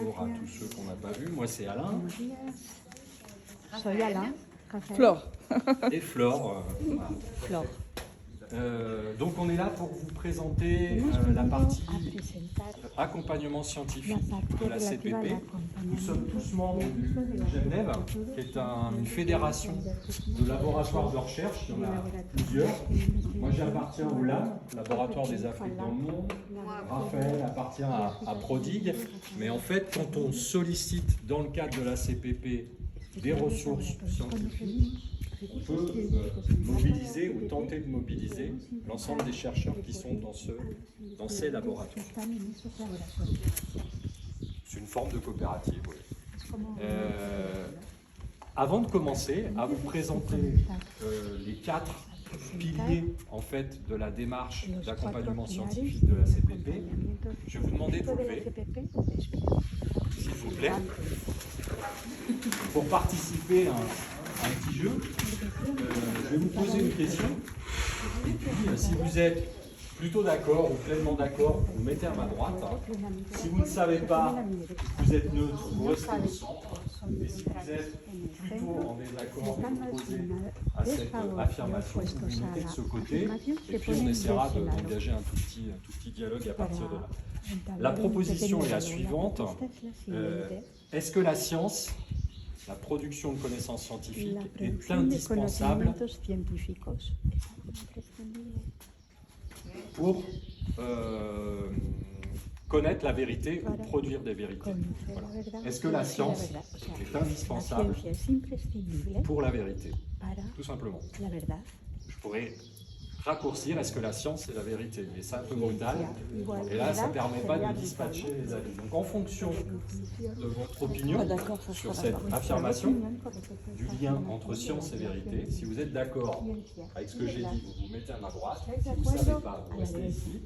bonjour à tous ceux qu'on n'a pas vus. Moi, c'est Alain. Soy Alain. Flore. Et Flore. Voilà. Flore. Donc, on est là pour vous présenter la partie accompagnement scientifique de la CPP. Nous sommes tous membres du GEMNEV, qui est une fédération de laboratoires de recherche. Il y en a plusieurs. Moi, j'appartiens au LAM, Laboratoire des Afriques dans le monde. Raphaël appartient à Prodigue. Mais en fait, quand on sollicite dans le cadre de la CPP des ressources scientifiques, on peut mobiliser ou tenter de mobiliser l'ensemble des chercheurs qui sont dans ces laboratoires. C'est une forme de coopérative, oui. Avant de commencer à vous présenter les 4 piliers en fait, de la démarche d'accompagnement scientifique de la CPP, je vais vous demander de vous lever, s'il vous plaît, pour participer à un petit jeu. Je vais vous poser une question. Et puis, si vous êtes plutôt d'accord ou pleinement d'accord, vous mettez à ma droite. Si vous ne savez pas, vous êtes neutre, vous restez au centre. Et si vous êtes plutôt en désaccord, vous opposez à cette affirmation, vous vous mettez de ce côté. Et puis on essaiera d'engager un tout petit dialogue à partir de là. La proposition est la suivante. Est-ce que la science, la production de connaissances scientifiques est indispensable pour connaître la vérité ou produire des vérités. Voilà. Est-ce que la science est indispensable pour la vérité? Tout simplement. Je pourrais raccourcir, est-ce que la science est la vérité? Mais c'est un peu brutal. Et là, ça ne permet pas de dispatcher les avis. Donc, en fonction de votre opinion sur cette affirmation du lien entre science et vérité, si vous êtes d'accord avec ce que j'ai dit, vous vous mettez à ma droite. Si vous ne savez pas, vous restez ici.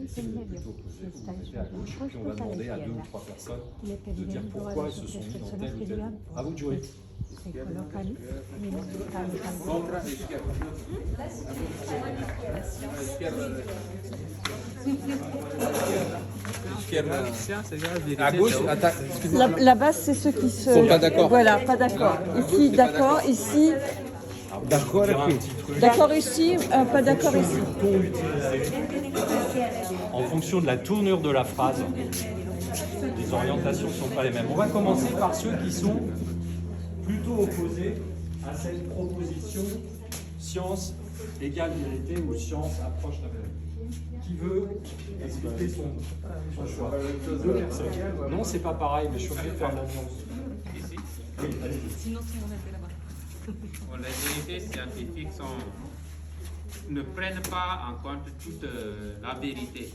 Et si vous êtes plutôt opposé, vous vous mettez à gauche. Et puis, on va demander à 2 ou 3 personnes de dire pourquoi ils se sont mis dans tel ou tel groupe. À vous de jouer. À gauche, La base, c'est ceux qui se... Sont pas d'accord. Voilà, pas d'accord. Ici, d'accord. Ici, d'accord. d'accord ici, pas d'accord ici. En fonction de la tournure de la phrase, les orientations ne sont pas les mêmes. On va commencer par ceux qui sont plutôt opposés à cette proposition science égale vérité ou science approche la vérité. Qui veut expliquer son choix? 2 personnes. Non, c'est pas pareil, mais je suis obligé de faire de la nuance. Oui, allez-y. Sinon, tout le monde était là-bas. Bon, les vérités scientifiques ne prennent pas en compte toute la vérité.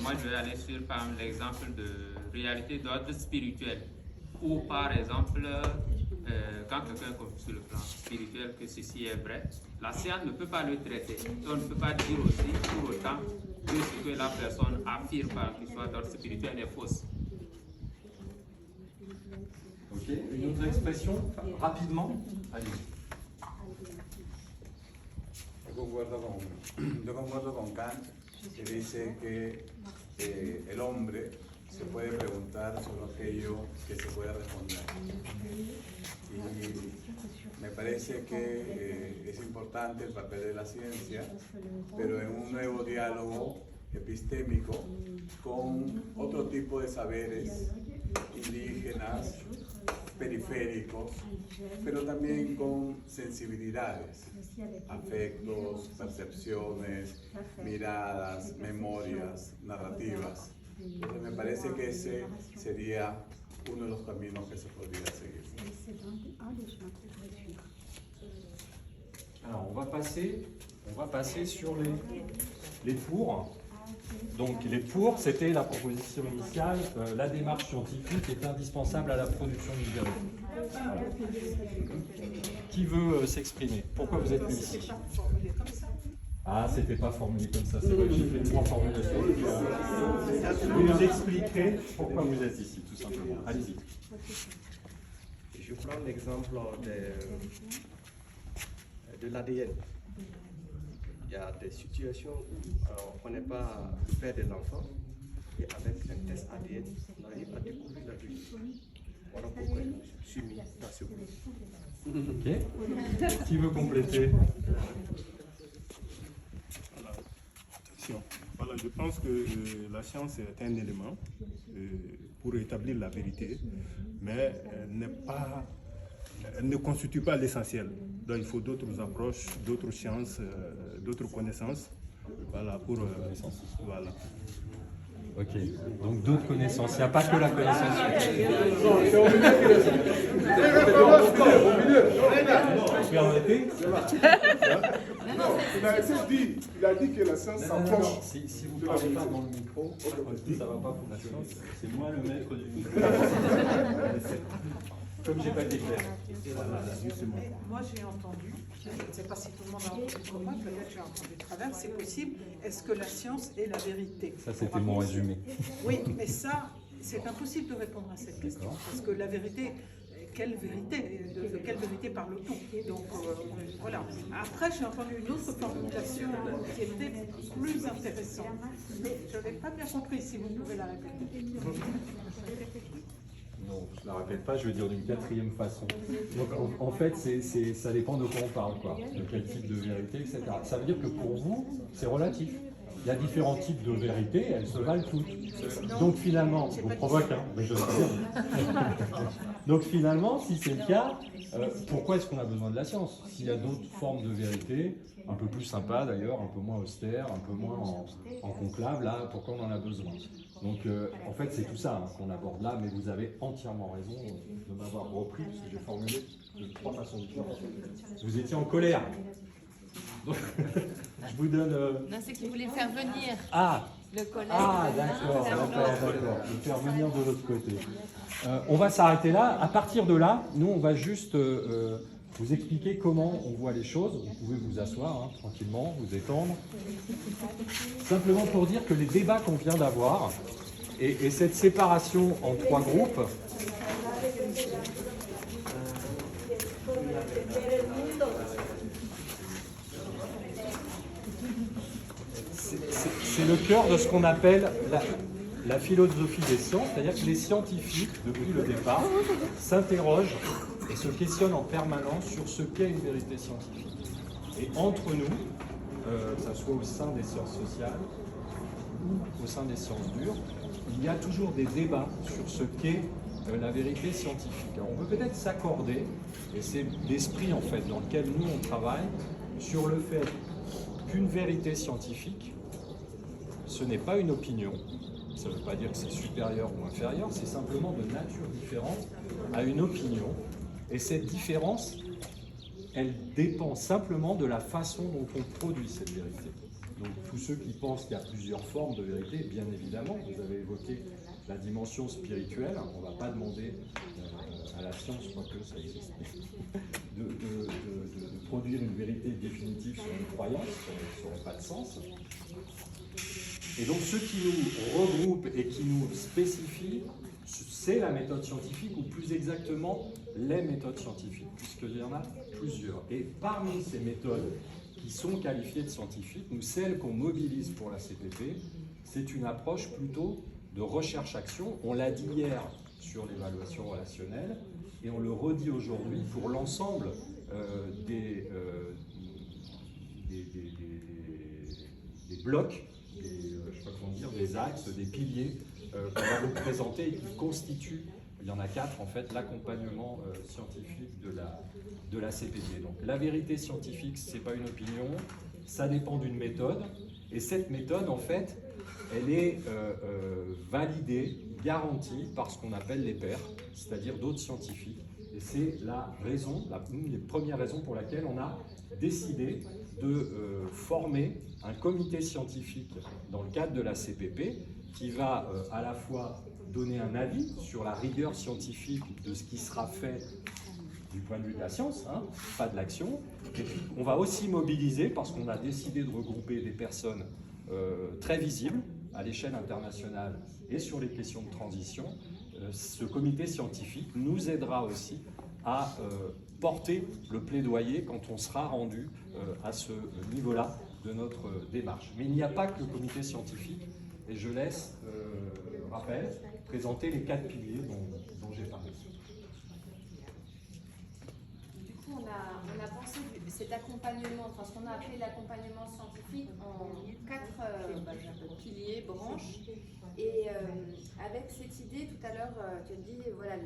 Moi, je vais aller sur par exemple, l'exemple de réalité d'ordre spirituel. Ou par exemple, quand quelqu'un confie sur le plan spirituel que ceci est vrai, la science ne peut pas le traiter. On ne peut pas dire aussi pour autant que ce que la personne affirme, qu'il soit d'ordre spirituel, est fausse. Ok, une autre expression, rapidement. Allez. Yo concuerdo con Kant, que dice que el hombre se puede preguntar sobre aquello que se puede responder. Y me parece que es importante el papel de la ciencia, pero en un nuevo diálogo epistémico con otro tipo de saberes indígenas, periféricos, pero también con sensibilidades, afectos, percepciones, miradas, memorias, narrativas. Entonces me parece que ese sería uno de los caminos que se podría seguir. Alors on va passer sur les pour. Donc les pour, c'était la proposition initiale, la démarche scientifique est indispensable à la production d'une vérité. Qui veut s'exprimer? Pourquoi vous êtes mis ici? Ah, c'était pas formulé comme ça, c'est vrai que j'ai fait 3 formulations. Vous nous expliquerez pourquoi vous êtes ici, tout simplement. Allez-y. Je prends l'exemple de l'ADN. Il y a des situations où on n'est pas le père de l'enfant et avec un test ADN, on arrive à découvrir Voilà pourquoi je suis mis là sur Ok. Qui veut compléter? Attention. Voilà, je pense que la science est un élément pour établir la vérité, mais elle ne constitue pas l'essentiel. Donc il faut d'autres approches, d'autres sciences, d'autres connaissances. Voilà, pour voilà. Ok, donc d'autres connaissances. Il n'y a pas que la connaissance scientifique. Il a dit que la science s'approche. Si vous ne parlez pas dans le micro, ça ne va pas pour la science. C'est moi le maître du micro. Comme j'ai pas été clair. Moi j'ai entendu, je ne sais pas si tout le monde a entendu comme moi, peut-être j'ai entendu de travers, c'est possible, est-ce que la science est la vérité? Ça c'était mon résumé. Oui, mais ça, c'est impossible de répondre à cette question, parce que la vérité, quelle vérité? De quelle vérité parle-t-on? Donc voilà. Après j'ai entendu une autre formulation qui était plus intéressante, mais je n'avais pas bien compris, si vous pouvez la répéter. Non, je ne la répète pas, je vais dire d'une quatrième façon. Donc en fait, ça dépend de quoi on parle, quoi, de quel type de vérité, etc. Ça veut dire que pour vous, c'est relatif. Il y a différents types de vérités, elles se valent toutes. Donc finalement, je vous provoque, hein, mais je sais bien. Donc finalement, si c'est le cas, pourquoi est-ce qu'on a besoin de la science? S'il y a d'autres formes de vérité, un peu plus sympas d'ailleurs, un peu moins austères, un peu moins en conclave, là, pourquoi on en a besoin? Donc en fait, c'est tout ça hein, qu'on aborde là, mais vous avez entièrement raison de m'avoir repris, parce que j'ai formulé de 3 façons différentes. Vous étiez en colère. Donc, je vous donne... Non, c'est qu'il voulait faire venir le collègue. Ah, d'accord. Le faire venir de l'autre côté. On va s'arrêter là. À partir de là, nous, on va juste vous expliquer comment on voit les choses. Vous pouvez vous asseoir hein, tranquillement, vous détendre. Simplement pour dire que les débats qu'on vient d'avoir et cette séparation en 3 groupes, c'est le cœur de ce qu'on appelle la philosophie des sciences, c'est-à-dire que les scientifiques, depuis le départ, s'interrogent et se questionnent en permanence sur ce qu'est une vérité scientifique. Et entre nous, que ce soit au sein des sciences sociales ou au sein des sciences dures, il y a toujours des débats sur ce qu'est la vérité scientifique. Alors, on peut peut-être s'accorder, et c'est l'esprit en fait dans lequel nous on travaille, sur le fait qu'une vérité scientifique, ce n'est pas une opinion, ça ne veut pas dire que c'est supérieur ou inférieur, c'est simplement de nature différente à une opinion. Et cette différence, elle dépend simplement de la façon dont on produit cette vérité. Donc tous ceux qui pensent qu'il y a plusieurs formes de vérité, bien évidemment, vous avez évoqué la dimension spirituelle, on ne va pas demander à la science, quoique ça existe, de produire une vérité définitive sur une croyance, ça n'aurait pas de sens. Et donc ce qui nous regroupe et qui nous spécifie, c'est la méthode scientifique, ou plus exactement les méthodes scientifiques, puisqu'il y en a plusieurs. Et parmi ces méthodes qui sont qualifiées de scientifiques, nous, celles qu'on mobilise pour la CPP, c'est une approche plutôt de recherche-action. On l'a dit hier sur l'évaluation relationnelle, et on le redit aujourd'hui pour l'ensemble des blocs, je sais pas comment dire, des axes, des piliers qu'on va vous présenter et qui constituent, il y en a 4 en fait, l'accompagnement scientifique de la CPP. Donc la vérité scientifique, c'est pas une opinion, ça dépend d'une méthode, et cette méthode en fait, elle est validée, garantie par ce qu'on appelle les pairs, c'est-à-dire d'autres scientifiques. Et c'est la raison, une des premières raisons pour laquelle on a décidé de former un comité scientifique dans le cadre de la CPP qui va à la fois donner un avis sur la rigueur scientifique de ce qui sera fait du point de vue de la science, hein, pas de l'action. Et puis on va aussi mobiliser, parce qu'on a décidé de regrouper des personnes très visibles à l'échelle internationale et sur les questions de transition, ce comité scientifique nous aidera aussi à porter le plaidoyer quand on sera rendu à ce niveau-là de notre démarche. Mais il n'y a pas que le comité scientifique, et je laisse Raphaël présenter les 4 piliers dont on a pensé cet accompagnement, enfin ce qu'on a appelé l'accompagnement scientifique en 4 piliers, branches. Et avec cette idée, tout à l'heure, tu as dit, voilà,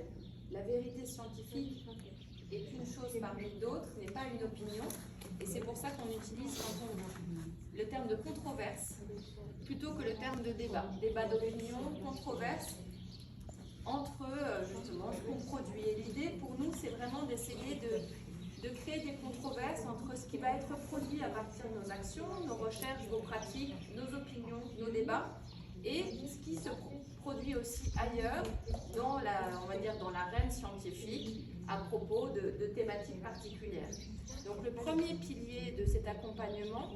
la vérité scientifique est une chose parmi d'autres, n'est pas une opinion. Et c'est pour ça qu'on utilise le terme de controverse plutôt que le terme de débat. Débat d'opinion, controverse, entre justement ce qu'on produit. Et l'idée pour nous, c'est vraiment d'essayer de créer des controverses entre ce qui va être produit à partir de nos actions, nos recherches, nos pratiques, nos opinions, nos débats, et ce qui se produit aussi ailleurs, dans on va dire dans l'arène scientifique, à propos de thématiques particulières. Donc le premier pilier de cet accompagnement,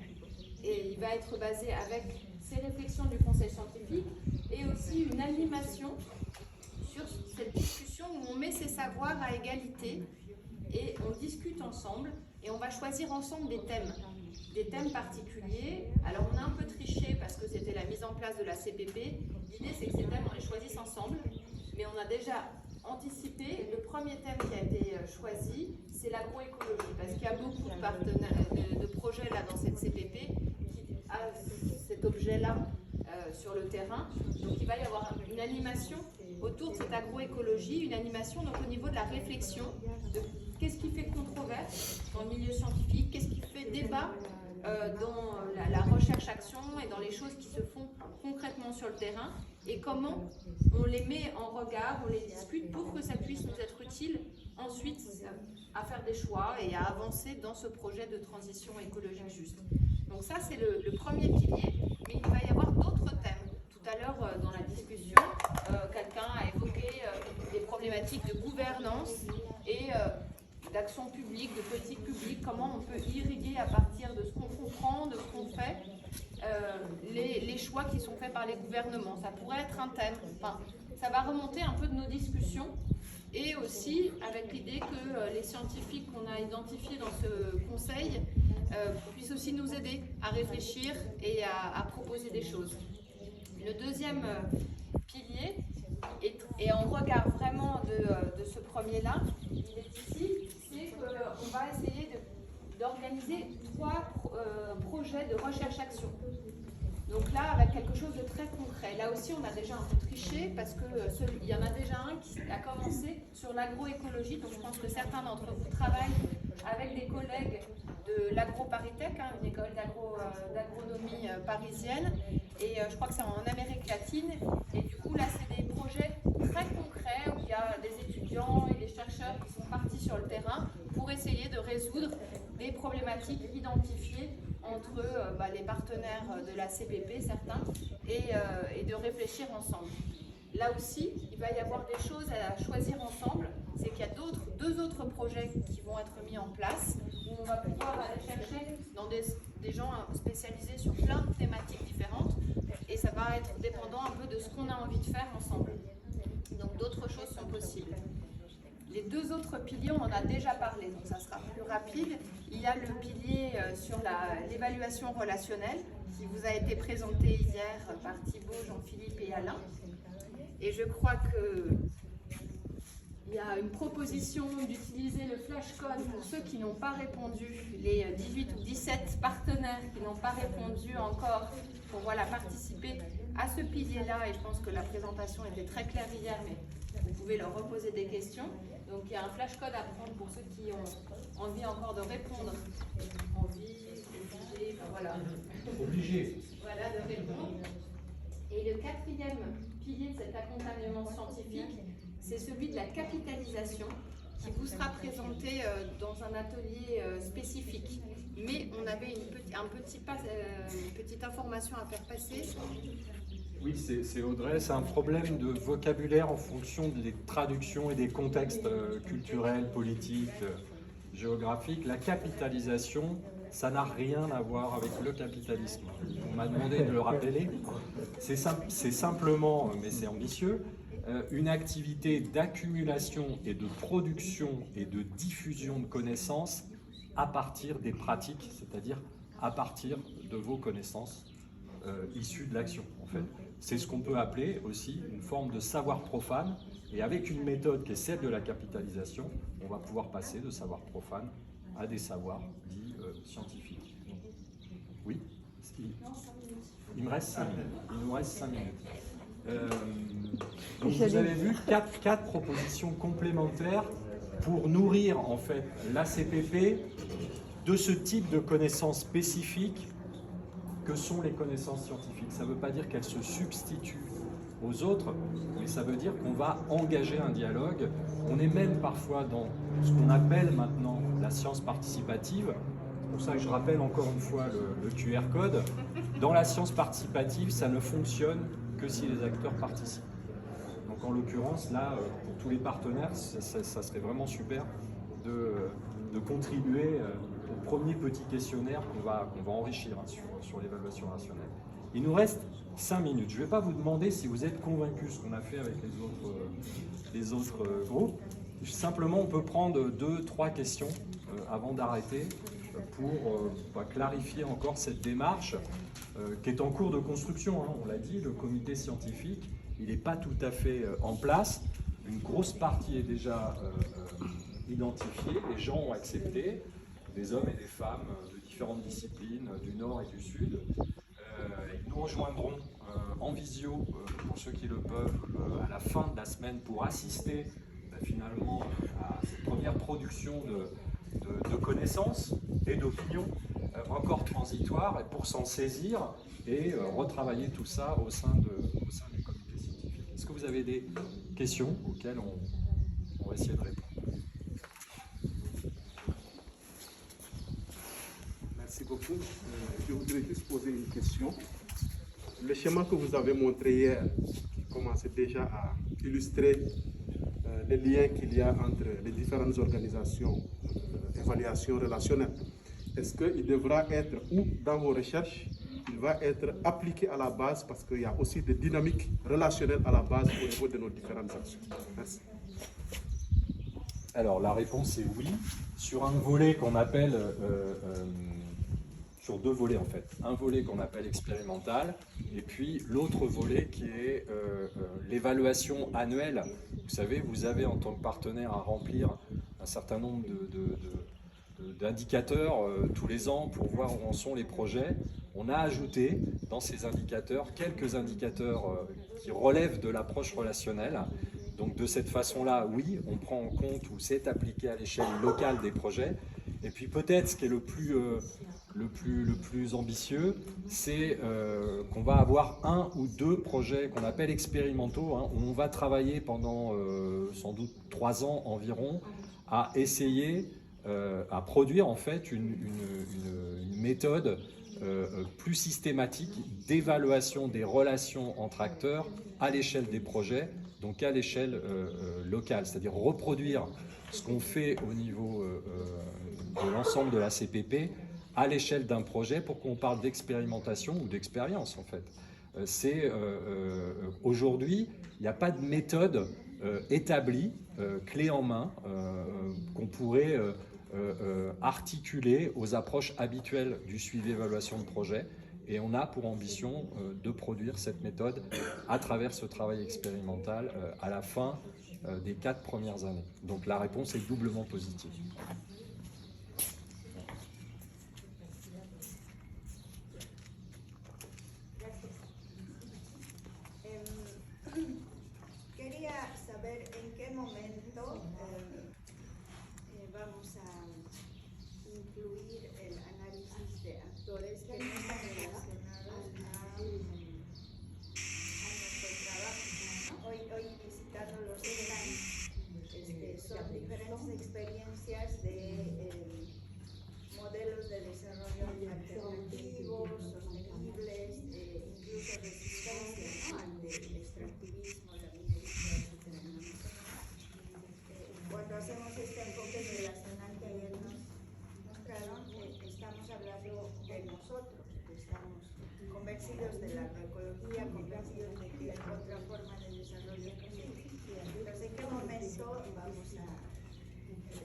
et il va être basé avec ces réflexions du conseil scientifique et aussi une animation sur cette discussion où on met ses savoirs à égalité et on discute ensemble et on va choisir ensemble des thèmes particuliers. Alors on a un peu triché parce que c'était la mise en place de la CPP. L'idée c'est que ces thèmes on les choisisse ensemble, mais on a déjà anticipé. Le premier thème qui a été choisi, c'est l'agroécologie, parce qu'il y a beaucoup de partenaires, de projets là dans cette CPP qui a cet objet-là sur le terrain. Donc il va y avoir une animation autour de cette agroécologie, une animation donc au niveau de la réflexion, de qu'est-ce qui fait controverse dans le milieu scientifique, qu'est-ce qui fait débat dans la recherche-action et dans les choses qui se font concrètement sur le terrain, et comment on les met en regard, on les discute pour que ça puisse nous être utile ensuite à faire des choix et à avancer dans ce projet de transition écologique juste. Donc ça c'est le premier pilier, mais il va y avoir d'autres thèmes. Tout à l'heure dans la discussion, quelqu'un a évoqué des problématiques de gouvernance et d'action publique, de politique publique, comment on peut irriguer à partir de ce qu'on comprend, de ce qu'on fait, les choix qui sont faits par les gouvernements. Ça pourrait être un thème. Enfin, ça va remonter un peu de nos discussions et aussi avec l'idée que les scientifiques qu'on a identifiés dans ce conseil puissent aussi nous aider à réfléchir et à proposer des choses. Le deuxième pilier, et en regard vraiment de ce premier-là, il est ici, c'est qu'on va essayer d'organiser 3 projets de recherche-action. Donc là, avec quelque chose de très concret. Là aussi, on a déjà un peu triché parce qu'il y en a déjà un qui a commencé sur l'agroécologie. Donc je pense que certains d'entre vous travaillent avec des collègues de l'AgroParisTech, une école d'agronomie parisienne. Et je crois que c'est en Amérique latine. Et du coup, là, c'est des projets très concrets où il y a des étudiants et des chercheurs qui sont partis sur le terrain pour essayer de résoudre des problématiques identifiées entre les partenaires de la CPP, certains, et de réfléchir ensemble. Là aussi, il va y avoir des choses à choisir ensemble. C'est qu'il y a 2 autres projets qui vont être mis en place, où on va pouvoir aller chercher dans des gens spécialisés sur plein de thématiques différentes, et ça va être dépendant un peu de ce qu'on a envie de faire ensemble. Donc d'autres choses sont possibles. Les 2 autres piliers, on en a déjà parlé, donc ça sera plus rapide. Il y a le pilier sur l'évaluation relationnelle, qui vous a été présenté hier par Thibaut, Jean-Philippe et Alain. Et je crois qu'il y a une proposition d'utiliser le flashcode pour ceux qui n'ont pas répondu, les 18 ou 17 partenaires qui n'ont pas répondu encore, pour participer à ce pilier-là. Et je pense que la présentation était très claire hier, mais vous pouvez leur reposer des questions. Donc il y a un flashcode à prendre pour ceux qui ont envie encore de répondre. Obligé, voilà. Obligé. Voilà, de répondre. Et le 4e pilier de cet accompagnement scientifique, c'est celui de la capitalisation, qui vous sera présenté dans un atelier spécifique. Mais on avait une petite information à faire passer. Oui, c'est Audrey, c'est un problème de vocabulaire en fonction des traductions et des contextes culturels, politiques, géographiques. La capitalisation, ça n'a rien à voir avec le capitalisme. On m'a demandé de le rappeler. C'est simplement, mais c'est ambitieux, une activité d'accumulation et de production et de diffusion de connaissances à partir des pratiques, c'est-à-dire à partir de vos connaissances issues de l'action, en fait. C'est ce qu'on peut appeler aussi une forme de savoir profane, et avec une méthode qui est celle de la capitalisation, on va pouvoir passer de savoir profane à des savoirs dits scientifiques. Oui, il me reste 5 minutes. Il nous reste 5 minutes. Donc vous avez vu quatre propositions complémentaires pour nourrir en fait l'ACPP de ce type de connaissances spécifiques que sont les connaissances scientifiques. Ça ne veut pas dire qu'elles se substituent aux autres, mais ça veut dire qu'on va engager un dialogue. On est même parfois dans ce qu'on appelle maintenant la science participative. C'est pour ça que je rappelle encore une fois le QR code. Dans la science participative, ça ne fonctionne que si les acteurs participent. Donc en l'occurrence, là, pour tous les partenaires, ça serait vraiment super de contribuer au premier petit questionnaire qu'on va enrichir sur l'évaluation rationnelle. Il nous reste 5 minutes. Je ne vais pas vous demander si vous êtes convaincus, ce qu'on a fait avec les autres groupes. Simplement, on peut prendre 2-3 questions avant d'arrêter pour clarifier encore cette démarche qui est en cours de construction. On l'a dit, le comité scientifique, il n'est pas tout à fait en place. Une grosse partie est déjà identifiée. Les gens ont accepté, des hommes et des femmes de différentes disciplines, du Nord et du Sud. Ils nous rejoindront en visio, pour ceux qui le peuvent, à la fin de la semaine pour assister finalement à cette première production de connaissances et d'opinions encore transitoires, et pour s'en saisir et retravailler tout ça au sein du comité scientifique. Est-ce que vous avez des questions auxquelles on va essayer de répondre? Merci beaucoup. Je voudrais juste poser une question. Le schéma que vous avez montré hier, qui commençait déjà à illustrer les liens qu'il y a entre les différentes organisations d'évaluation relationnelle, est-ce qu'il devra être, ou dans vos recherches, il va être appliqué à la base, parce qu'il y a aussi des dynamiques relationnelles à la base au niveau de nos différentes actions? Merci. Alors la réponse est oui, sur un volet qu'on appelle, sur 2 volets en fait, un volet qu'on appelle expérimental, et puis l'autre volet qui est l'évaluation annuelle. Vous savez, vous avez en tant que partenaire à remplir un certain nombre d'indicateurs tous les ans pour voir où en sont les projets. On a ajouté dans ces indicateurs quelques indicateurs qui relèvent de l'approche relationnelle. Donc de cette façon-là, oui, on prend en compte ou c'est appliqué à l'échelle locale des projets. Et puis peut-être ce qui est le plus ambitieux, c'est qu'on va avoir 1 ou 2 projets qu'on appelle expérimentaux, où on va travailler pendant sans doute 3 ans environ à essayer, à produire en fait une méthode plus systématique d'évaluation des relations entre acteurs à l'échelle des projets, donc à l'échelle locale, c'est-à-dire reproduire ce qu'on fait au niveau de l'ensemble de la CPP à l'échelle d'un projet pour qu'on parle d'expérimentation ou d'expérience en fait. Aujourd'hui, il n'y a pas de méthode établie, clé en main, qu'on pourrait articuler aux approches habituelles du suivi-évaluation de projet. Et on a pour ambition de produire cette méthode à travers ce travail expérimental à la fin des 4 premières années. Donc la réponse est doublement positive. Quería saber en qué momento vamos a incluir el análisis de actores que no están relacionados a nuestro trabajo. Hoy visitando los stands, son diferentes experiencias de modelos de desarrollo alternativos, sostenibles, incluso resistencia ante el extractivismo, la minería, etc. Cuando hacemos este enfoque relacional que ayer nos mostraron, estamos hablando de nosotros, estamos convencidos de la agroecología, convencidos de que hay otra forma de desarrollo posible. Entonces, ¿en qué momento vamos a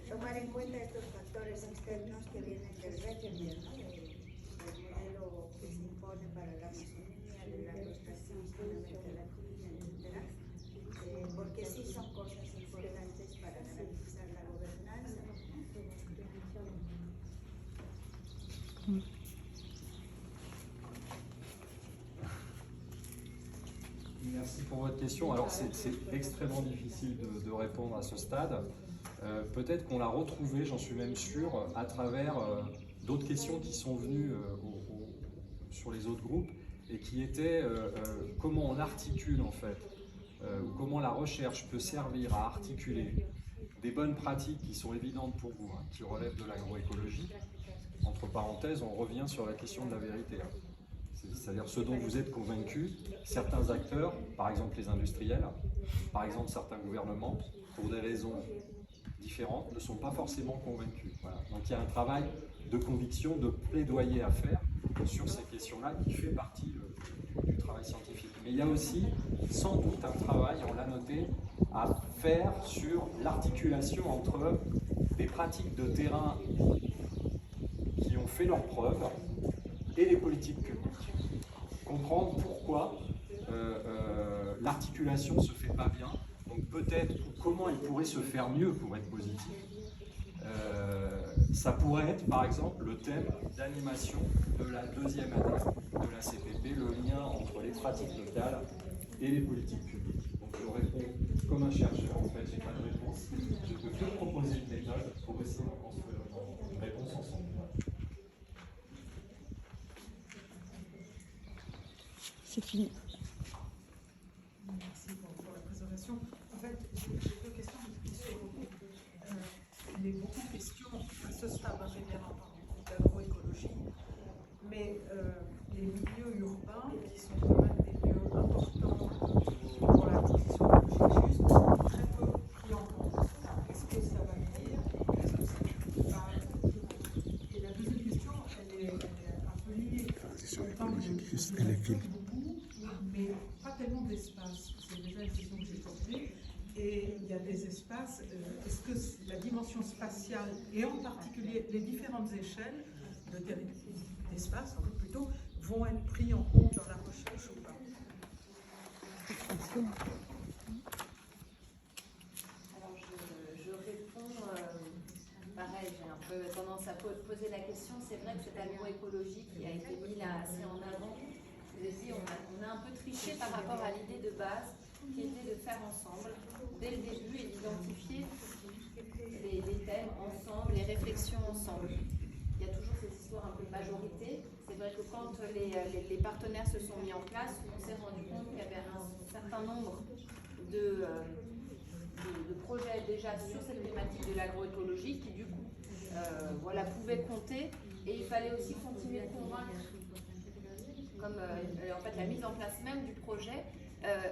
tomar en cuenta estos factores externos que vienen del régimen, ¿no? del modelo que se impone para la Amazonía, de la extracción en América Latina, etcétera? Porque sí son cosas importantes para garantizar la gobernanza. question. Alors c'est extrêmement difficile de répondre à ce stade. Peut-être qu'on l'a retrouvée, j'en suis même sûr, à travers d'autres questions qui sont venues sur les autres groupes et qui étaient comment on articule en fait, ou comment la recherche peut servir à articuler des bonnes pratiques qui sont évidentes pour vous, hein, qui relèvent de l'agroécologie. Entre parenthèses, on revient sur la question de la vérité. Hein. C'est-à-dire ce dont vous êtes convaincus, certains acteurs, par exemple les industriels, par exemple certains gouvernements, pour des raisons différentes, ne sont pas forcément convaincus. Voilà. Donc il y a un travail de conviction, de plaidoyer à faire sur ces questions-là qui fait partie du travail scientifique. Mais il y a aussi sans doute un travail, on l'a noté, à faire sur l'articulation entre des pratiques de terrain qui ont fait leurs preuves et les politiques publiques. Comprendre pourquoi l'articulation ne se fait pas bien, donc peut-être comment elle pourrait se faire mieux pour être positive. Ça pourrait être par exemple le thème d'animation de la deuxième année de la CPP, le lien entre les pratiques locales et les politiques publiques. Donc je réponds comme un chercheur, en fait j'ai pas de réponse, je peux que proposer une méthode pour essayer de construire une réponse ensemble. C'est fini. Merci pour la présentation. En fait, j'ai deux questions qui se regroupent. Il y a beaucoup de questions à ce stade, j'ai bien entendu, d'agroécologie, mais les milieux urbains, qui sont quand même des lieux importants pour la transition écologique juste, sont très peu pris en compte. Qu'est-ce que ça va dire? Est-ce que ça va... Et la deuxième question, elle est un peu liée. Transition écologique juste, elle est fine. Mais pas tellement d'espace. C'est déjà une question que j'ai portée. Et il y a des espaces. Est-ce que la dimension spatiale, et en particulier les différentes échelles d'espace, en fait plutôt, vont être pris en compte dans la recherche ou pas? Alors je réponds, pareil, j'ai un peu tendance à poser la question. C'est vrai que cette agroécologie qui a été mise là assez en avant, je vous ai dit, on a un peu triché par rapport à l'idée de base qui était de faire ensemble, dès le début, et d'identifier les thèmes ensemble, les réflexions ensemble. Il y a toujours cette histoire un peu de majorité. C'est vrai que quand les partenaires se sont mis en place, on s'est rendu compte qu'il y avait un certain nombre de projets déjà sur cette thématique de l'agroécologie qui, du coup, pouvaient compter. Et il fallait aussi continuer de convaincre, comme en fait la mise en place même du projet.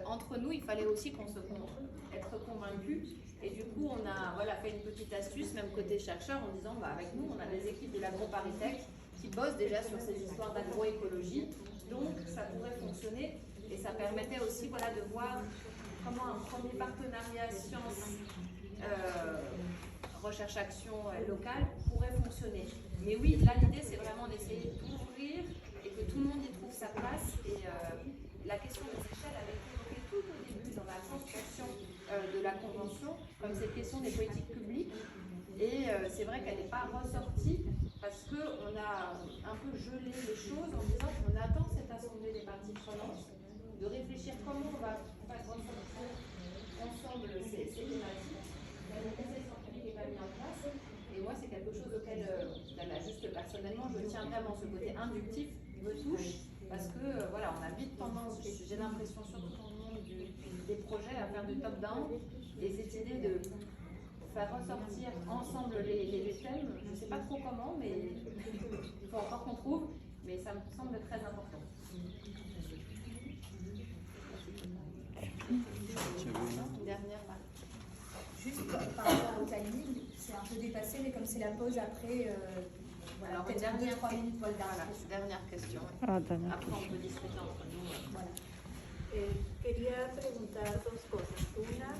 Entre nous, il fallait aussi être convaincus. Et du coup, on a fait une petite astuce, même côté chercheur, en disant avec nous, on a des équipes de l'AgroParisTech qui bossent déjà sur ces histoires d'agroécologie. Donc, ça pourrait fonctionner. Et ça permettait aussi de voir comment un premier partenariat science, recherche-action locale pourrait fonctionner. Mais oui, là, l'idée, c'est vraiment d'essayer d'ouvrir et que tout le monde y trouve sa place. Et la question des échelles avait été évoquée tout au début dans la construction de la Convention, comme cette question des politiques publiques. Et c'est vrai qu'elle n'est pas ressortie parce qu'on a un peu gelé les choses en disant qu'on attend cette assemblée des parties prenantes, de réfléchir comment on va ressortir ensemble ces thématiques. La conseil scientifique n'est pas mis en place. Et moi, c'est quelque chose auquel, juste personnellement, je tiens vraiment. Ce côté inductif me touche. Parce que on a vite tendance, j'ai l'impression surtout dans le monde des projets, à faire du top-down, et cette idée de faire ressortir ensemble les thèmes, je ne sais pas trop comment, mais il faut encore qu'on trouve, mais ça me semble très important. Dernière partie. Juste par rapport au timing, c'est un peu dépassé, mais comme c'est la pause après... Alors, dernière question. Après, on peut discuter entre nous. Voilà. Quería preguntar dos cosas. Una,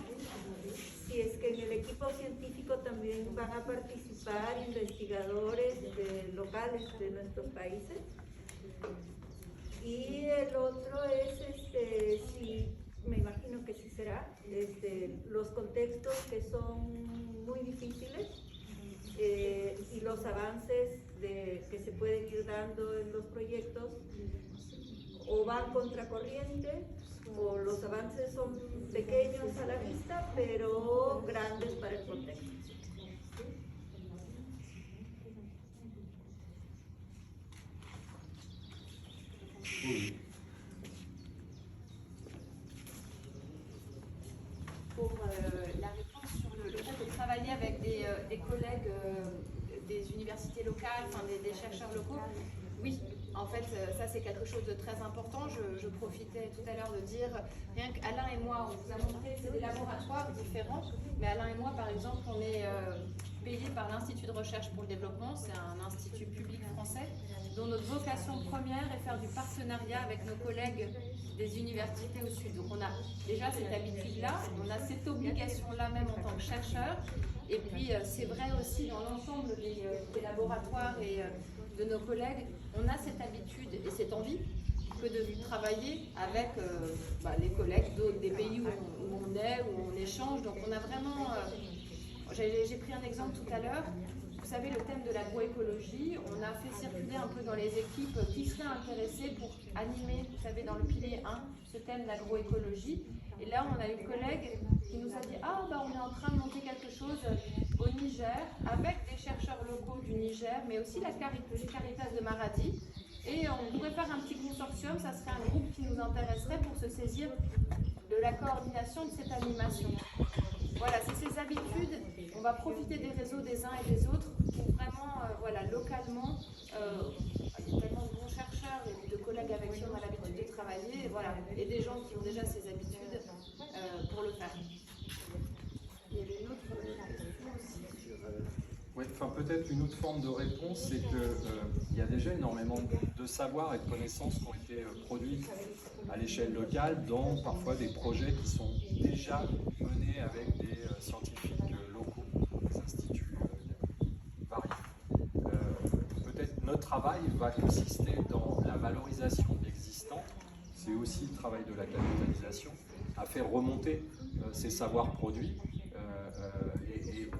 si es que en el equipo científico también van a participar investigadores locales de nuestros países. Y el otro es si, me imagino que sí será, los contextos que son muy difíciles. Y los avances que se pueden ir dando en los proyectos o van contracorriente o los avances son pequeños a la vista, pero grandes para el contexto. Pour la réponse sur le fait de travailler avec des collègues des universités locales, enfin des chercheurs locaux, oui, en fait, ça c'est quelque chose de très important. Je profitais tout à l'heure de dire, rien qu'Alain et moi, on vous a montré, c'est des laboratoires différents, mais Alain et moi, par exemple, on est payés par l'Institut de recherche pour le développement, c'est un institut public français, dont notre vocation première est faire du partenariat avec nos collègues des universités au Sud. Donc on a déjà cette habitude-là, on a cette obligation-là même en tant que chercheur, et puis c'est vrai aussi dans l'ensemble des laboratoires et de nos collègues, on a cette habitude et cette envie que de travailler avec les collègues des pays où on est, où on échange. Donc on a vraiment... j'ai pris un exemple tout à l'heure. Vous savez, le thème de l'agroécologie, on a fait circuler un peu dans les équipes qui seraient intéressés pour animer, vous savez, dans le pilier 1, ce thème d'agroécologie. Et là, on a une collègue qui nous a dit « Ah, on est en train de monter quelque chose au Niger, avec des chercheurs locaux du Niger, mais aussi les Caritas de Maradi. Et on pourrait faire un petit consortium, ça serait un groupe qui nous intéresserait pour se saisir de la coordination de cette animation. » Voilà, c'est ces habitudes. On va profiter des réseaux des uns et des autres pour vraiment, localement, il y a tellement de bons chercheurs et de collègues avec qui on a l'habitude de travailler, et des gens qui ont déjà ces habitudes pour le faire. Il y avait une autre question aussi sur... Oui, enfin peut-être une autre forme de réponse, c'est qu'il y a déjà énormément de savoir et de connaissances qui ont été produits à l'échelle locale dans parfois des projets qui sont déjà menés avec des scientifiques locaux, des instituts variés. Peut-être notre travail va consister dans la valorisation de l'existant, c'est aussi le travail de la capitalisation, à faire remonter ces savoirs produits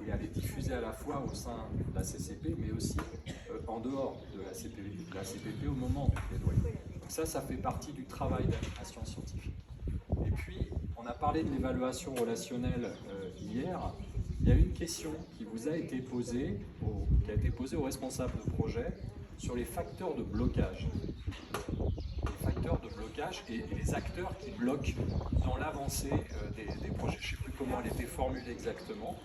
et à les diffuser à la fois au sein de la CCP, mais aussi en dehors de la CPP au moment du plaidoyer. Donc ça fait partie du travail d'animation scientifique. Et puis, on a parlé de l'évaluation relationnelle hier. Il y a une question qui vous a été posée, qui a été posée aux responsables de projet sur les facteurs de blocage. Les facteurs de blocage et les acteurs qui bloquent dans l'avancée des projets. Je ne sais plus comment elle était formulée exactement.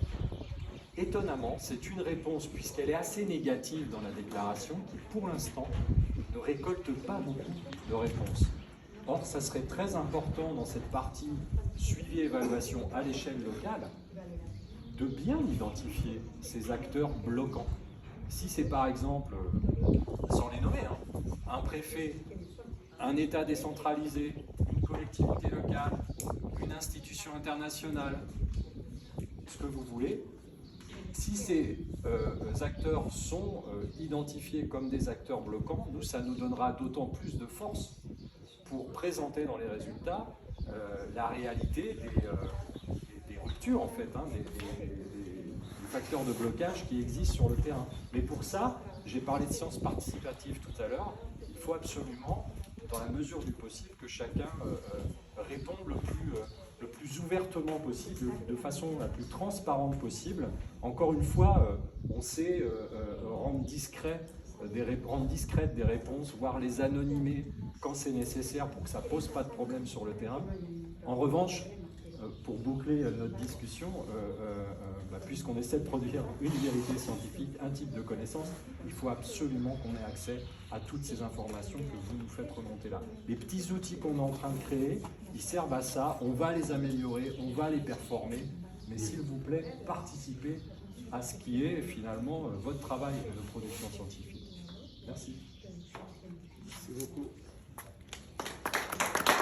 Étonnamment, c'est une réponse, puisqu'elle est assez négative dans la déclaration, qui pour l'instant ne récolte pas beaucoup de réponses. Or, ça serait très important dans cette partie suivi et évaluation à l'échelle locale de bien identifier ces acteurs bloquants. Si c'est par exemple, sans les nommer, un préfet, un État décentralisé, une collectivité locale, une institution internationale, ce que vous voulez, si ces acteurs sont identifiés comme des acteurs bloquants, ça nous donnera d'autant plus de force pour présenter dans les résultats la réalité des ruptures, en fait, des facteurs de blocage qui existent sur le terrain. Mais pour ça, j'ai parlé de sciences participatives tout à l'heure, il faut absolument, dans la mesure du possible, que chacun réponde le plus ouvertement possible, de façon la plus transparente possible. Encore une fois, on sait rendre discrètes des réponses, voire les anonymer quand c'est nécessaire pour que ça ne pose pas de problème sur le terrain. En revanche, pour boucler notre discussion, puisqu'on essaie de produire une vérité scientifique, un type de connaissance, il faut absolument qu'on ait accès à toutes ces informations que vous nous faites remonter là. Les petits outils qu'on est en train de créer, ils servent à ça, on va les améliorer, on va les performer, mais s'il vous plaît, participez à ce qui est finalement votre travail de production scientifique. Merci. Merci beaucoup.